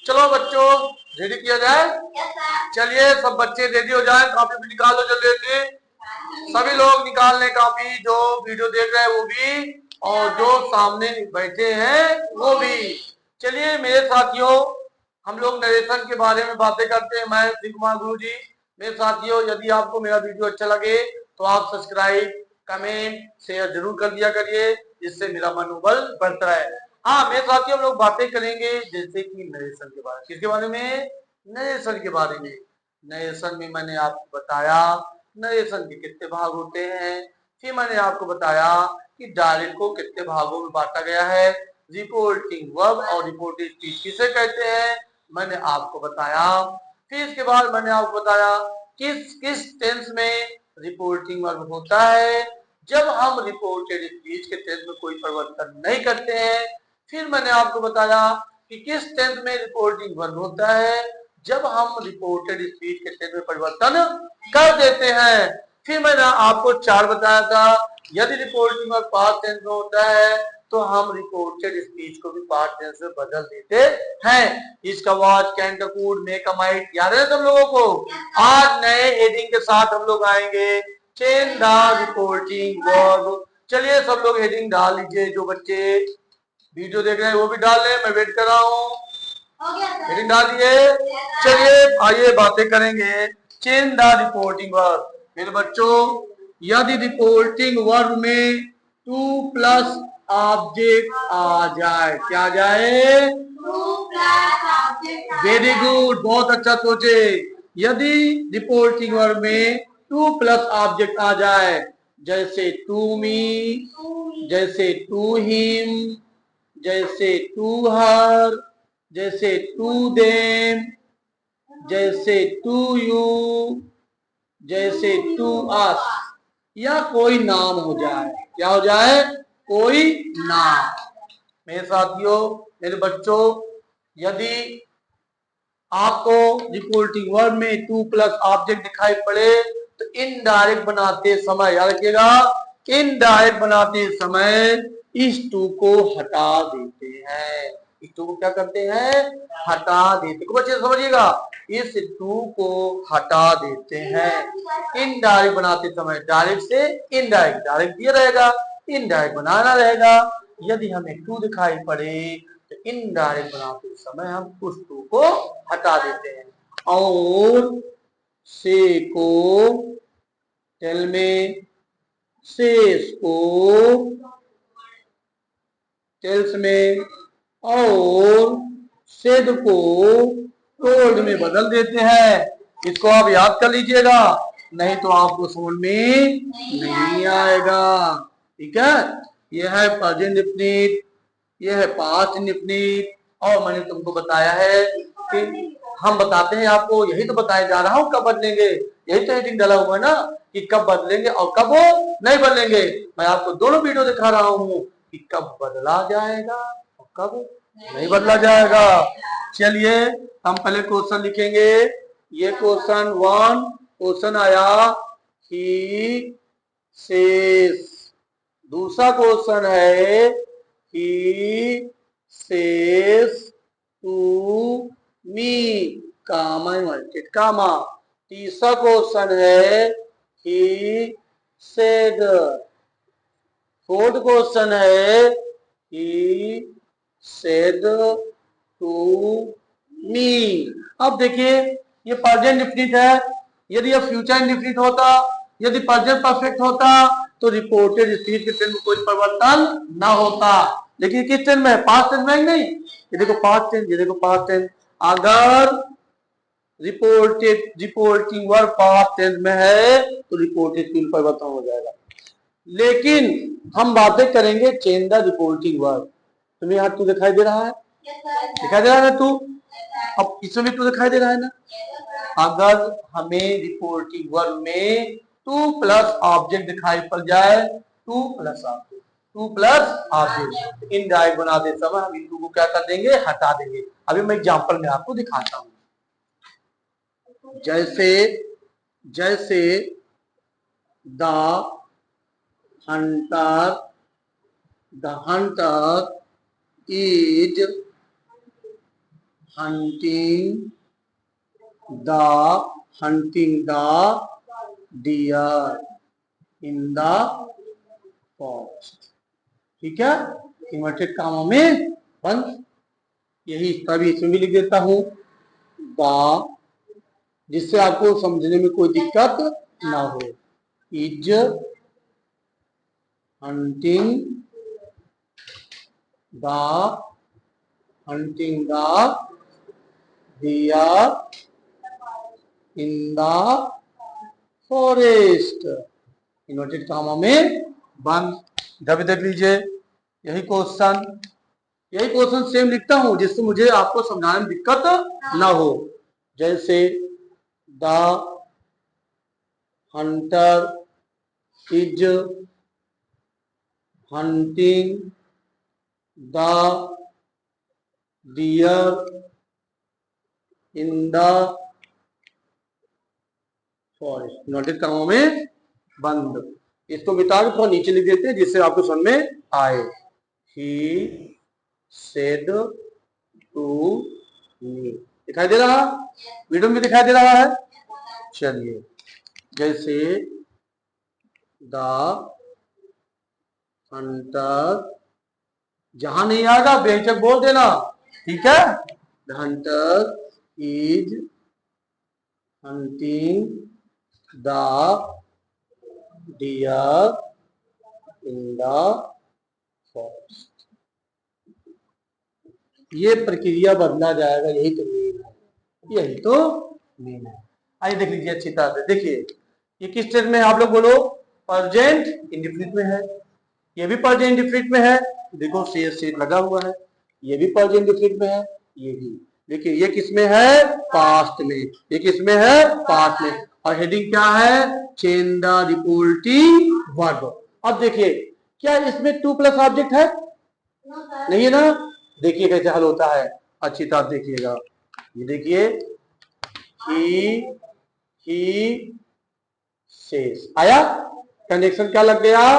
चलो बच्चों, रेडी किया जाए। चलिए सब बच्चे रेडी हो जाए, कॉपी भी निकाल लो जल्दी जल्दी। सभी लोग निकाल लें कॉपी, जो वीडियो देख रहे हैं वो भी, और जो सामने बैठे हैं वो भी। चलिए मेरे साथियों, हम लोग नरेशन के बारे में बातें करते हैं। मैं श्री कुमार गुरु जी। मेरे साथियों, यदि आपको मेरा वीडियो अच्छा लगे तो आप सब्सक्राइब, कमेंट, शेयर जरूर कर दिया करिए, जिससे मेरा मनोबल बढ़ता है। हाँ मेरे साथियों, हम लोग बातें करेंगे जैसे कि नरेशन के बारे में। किसके बारे में? नरेशन के बारे में। नरेशन में मैंने आपको बताया नरेशन के कितने भाग होते हैं। फिर मैंने आपको बताया कि डायरेक्ट को कितने भागों में बांटा गया है। रिपोर्टिंग वर्ब और रिपोर्टिंग स्पीच किसे कहते हैं, मैंने आपको बताया। फिर इसके बाद मैंने आपको बताया किस किस टेंस में रिपोर्टिंग वर्ब होता है, जब हम रिपोर्टेड स्पीच के टेंस में कोई परिवर्तन नहीं करते हैं। फिर मैंने आपको बताया कि किस टेंस में रिपोर्टिंग वर्ब होता है, जब हम रिपोर्टेड स्पीच के टेंस में परिवर्तन कर देते हैं। फिर मैंने आपको 4 बताया था, यदि रिपोर्टिंग वर्ब पास्ट टेंस में होता है तो हम रिपोर्टेड स्पीच को भी पास्ट टेंस में बदल देते हैं। इसका watch, can, could, make, might याद है तुम लोगों को। आज नए हेडिंग के साथ हम लोग आएंगे, चेंज द रिपोर्टिंग वर्ब। चलिए सब लोग हेडिंग डाल लीजिए, जो बच्चे वीडियो देख रहे हैं वो भी डाल लें, मैं वेट कर रहा हूँ। हेडिंग डाल दिए। चलिए आइए बातें करेंगे, चेंज द रिपोर्टिंग वर्ब। मेरे बच्चों, यदि रिपोर्टिंग वर्ब में टू प्लस ऑब्जेक्ट आ जाए, क्या आ जाए? वेरी गुड, बहुत अच्छा सोचे। यदि रिपोर्टिंग वर्ब में टू प्लस ऑब्जेक्ट आ जाए, जैसे टू मी, जैसे टू हिम, जैसे टू हर, जैसे टू देम, जैसे टू यू, जैसे टू अस, या कोई नाम हो जाए। क्या हो जाए? कोई नाम। मेरे साथियों, मेरे बच्चों, यदि आपको रिपोर्टिंग वर्ब में टू प्लस ऑब्जेक्ट दिखाई पड़े तो इनडायरेक्ट बनाते समय याद रखिएगा, इनडायरेक्ट बनाते समय इस टू को हटा देते हैं। इस टू को क्या करते हैं? हटा देते। बच्चे समझिएगा, इस टू को हटा देते हैं इनडायरेक्ट बनाते समय। डायरेक्ट से इनडायरेक्ट, डायरेक्ट दिया रहेगा, इनडायरेक्ट बनाना रहेगा। यदि हमें टू दिखाई पड़े तो इनडायरेक्ट बनाते समय हम उस टू को हटा देते हैं। और से को टेल में, शेष को टेल्स में, और सेड को टोल्ड में बदल देते हैं। इसको आप याद कर लीजिएगा, नहीं तो आपको समझ में नहीं आएगा। ठीक है, यह है प्रेजेंट इंडेफिनिट, यह है पास्ट इंडेफिनिट, और मैंने तुमको बताया है कि हम बताते हैं आपको, यही तो बताया जा रहा हूं कब बदलेंगे। यही तो हेडिंग डाला हुआ है ना कि कब बदलेंगे और कब नहीं बदलेंगे। मैं आपको दोनों वीडियो दिखा रहा हूं कि कब बदला जाएगा और कब नहीं बदला जाएगा। चलिए हम पहले क्वेश्चन लिखेंगे। ये क्वेश्चन 1 क्वेश्चन आया ही सेज। दूसरा क्वेश्चन है ही says to me, comma inverted comma. तीसरा क्वेश्चन है ही सेड। फोर्थ क्वेश्चन है ही सेड टू मी। अब देखिए, ये प्रेजेंट इंडेफिनिट है। यदि यह फ्यूचर इंडेफिनिट होता, यदि प्रेजेंट परफेक्ट होता तो रिपोर्टेड स्पीच के टेंस में कोई परिवर्तन ना होता। लेकिन किस टेंस में है? पास्ट टेंस में नहीं। ये देखो पास्ट टेंस, ये देखो पास्ट टेंस। अगर रिपोर्टिंग वर्ब पास्ट टेंस में है तो रिपोर्टेड स्पीच परिवर्तन हो जाएगा। लेकिन हम बातें करेंगे चेंज द रिपोर्टिंग वर्ब। तुम्हें यहाँ टू दिखाई दे रहा है? दिखाई दे रहा है ना टू? अब इसमें भी टू दिखाई दे रहा है ना? अगर हमें रिपोर्टिंग वर्ब में टू प्लस ऑब्जेक्ट दिखाई पड़ जाए, two plus object, two plus object, indirect बनाते समय हम इन टू को क्या कर देंगे? हटा देंगे। अभी मैं एग्जांपल में आपको दिखाता हूं। जैसे जैसे the Hunter is hunting the deer in the forest। ठीक है, इन्वर्टेड कामों में बंद। यही तभी इसमें भी लिख देता हूं द, जिससे आपको समझने में कोई दिक्कत ना हो। Is hunting the deer in the forest। Inverted कामों में बंद। जब देख लीजिए, यही क्वेश्चन सेम लिखता हूं जिससे मुझे आपको समझाने में दिक्कत ना हो। जैसे the Hunter is hunting the deer in the forest। Notice कामों में बंद। इसको मिटा के थोड़ा नीचे लिख देते हैं जिससे आपको समझ में आए। He said to me। दिखाई दे रहा, वीडियो में दिखाई दे रहा है। चलिए, जैसे द हंटर, जहां नहीं आएगा बेशक बोल देना, ठीक है। The Hunter is hunting the deer in the forest। ये प्रक्रिया बदला जाएगा, यही तो मेन है। आइए देख लीजिए अच्छी तरह से। देखिए ये किस स्टेज में है, आप लोग बोलो। प्रेजेंट इंडेफिनिट में है। ये भी प्रेजेंट इंडेफिनिट में है, देखो से लगा हुआ है। ये भी प्रेजेंट इंडेफिनिट में है, ये भी। देखिए ये किसमें है, पास्ट में। ये किसमें है, पास्ट में। और हेडिंग क्या है, चेंज द रिपोर्टिंग वर्ब। अब देखिए, क्या इसमें टू प्लस ऑब्जेक्ट है? नहीं है ना। देखिए कैसे हल होता है, अच्छी तरह देखिएगा। ये देखिए, ही सेज आया, कनेक्शन क्या लग गया,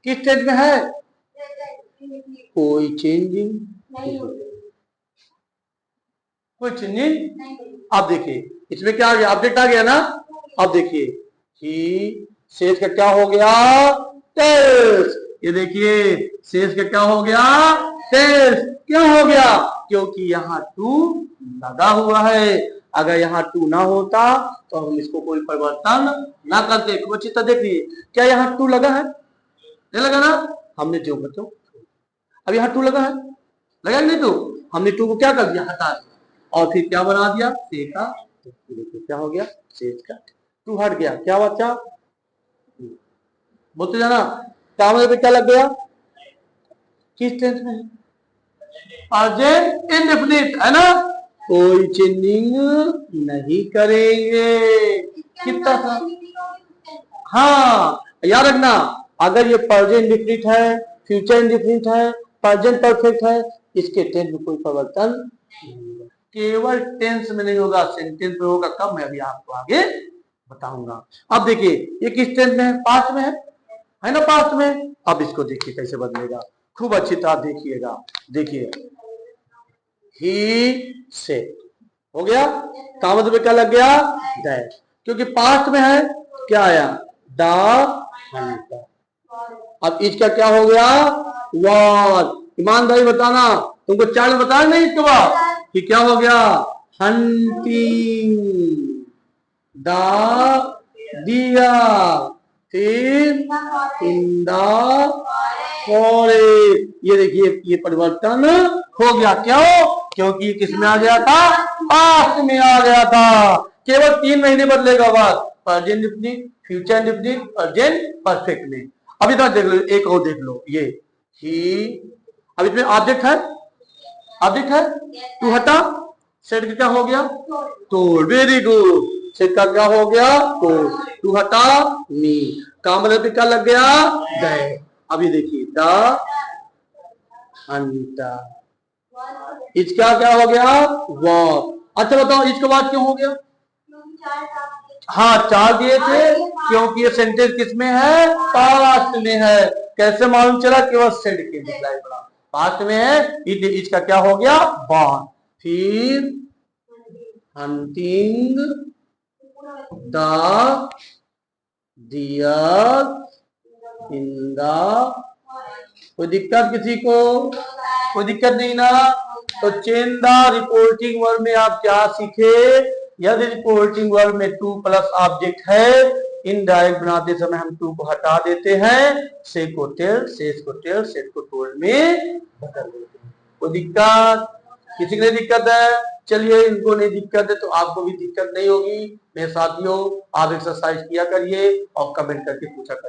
किस स्टेज में है, कोई चेंजिंग अब देखिए इसमें क्या आ गया, ऑब्जेक्ट आ गया ना। अब देखिए ही सेज का क्या हो गया, टेल्स। ये देखिए सेज का क्या हो गया, टेल्स। क्यों हो गया, क्योंकि यहाँ टू लगा हुआ है। अगर यहाँ टू ना होता तो हम इसको कोई परिवर्तन ना करते। खूब अच्छी तरह देखिए, क्या यहाँ टू लगा है, नहीं लगा ना। हमने जो बच्चों अब यहाँ टू लगा है, लगा नहीं, तो हमने टू को क्या कर दिया, हटा दिया। और फिर क्या बना दिया, से का। क्या हो गया, सेज का टू हट गया, क्या बचा, बोलते जाना। कामले पे क्या लग गया, किस टेंस में, प्रेजेंट इंडेफिनिट है ना। कोई चेंजिंग नहीं करेंगे। कितना था, हाँ याद रखना, अगर ये प्रेजेंट इंडेफिनिट है, फ्यूचर इंडेफिनिट है, प्रेजेंट परफेक्ट है, इसके टेंस में कोई परिवर्तन नहीं होगा। केवल टेंस में नहीं होगा, सेंटेंस में होगा। कब, मैं अभी आपको आगे बताऊंगा। अब देखिए ये किस टेंस में है, पास्ट में है ना, पास्ट में। अब इसको देखिए कैसे बदलेगा, खूब अच्छी तरह देखिएगा। देखिए ही से हो गया, का मतलब क्या लग गया, दैट। क्योंकि पास्ट में है, क्या आया, द हंटर। अब इसका क्या हो गया, वाज। ईमानदारी बताना, तुमको चार्ट बताया नहीं इसके बाद कि क्या हो गया, hunting the deer in the forest. ये देखिए ये परिवर्तन हो गया, क्यों, क्योंकि किस में आ गया था, पास्ट में आ गया था। केवल 3 महीने बदलेगा बाद, present indefinite, future indefinite, present perfect में। अभी तक देख लो, एक और देख लो, ये ही। अब इसमें ऑब्जेक्ट है, ऑब्जेक्ट है, टू हटा, सेट का क्या हो गया, तोड़। वेरी गुड, सेट का क्या हो गया, तोड़। टू हटा, मी। काम मतलब क्या लग गया, दैट। अभी देखिए द हंटर, इसका क्या हो गया, वॉज। अच्छा बताओ इसके बाद क्यों हो गया, हाँ 4 दिए थे, क्योंकि ये सेंटेंस किसमें है, पास्ट में है। कैसे मालूम चला, केवल सेड के दिखलाई पड़ा, पास्ट में है। इसका क्या हो गया, बॉर्न। फिर hunting the deer in the, कोई दिक्कत किसी को? कोई दिक्कत नहीं ना? तो चेंज द रिपोर्टिंग वर्ब में आप क्या सीखे? यदि रिपोर्टिंग वर्ब में टू प्लस ऑब्जेक्ट है, इनडायरेक्ट बनाते समय हम टू को हटा देते हैं, से को टेल, सेस को टेल, सेट को टोल्ड में बदल देते हैं। कोई दिक्कत? किसी को नहीं दिक्कत है? चलिए, इनको नहीं दिक्कत है तो आपको भी दिक्कत नहीं होगी। मेरे साथियों, आप एक्सरसाइज किया करिए और कमेंट करके पूछा करिए।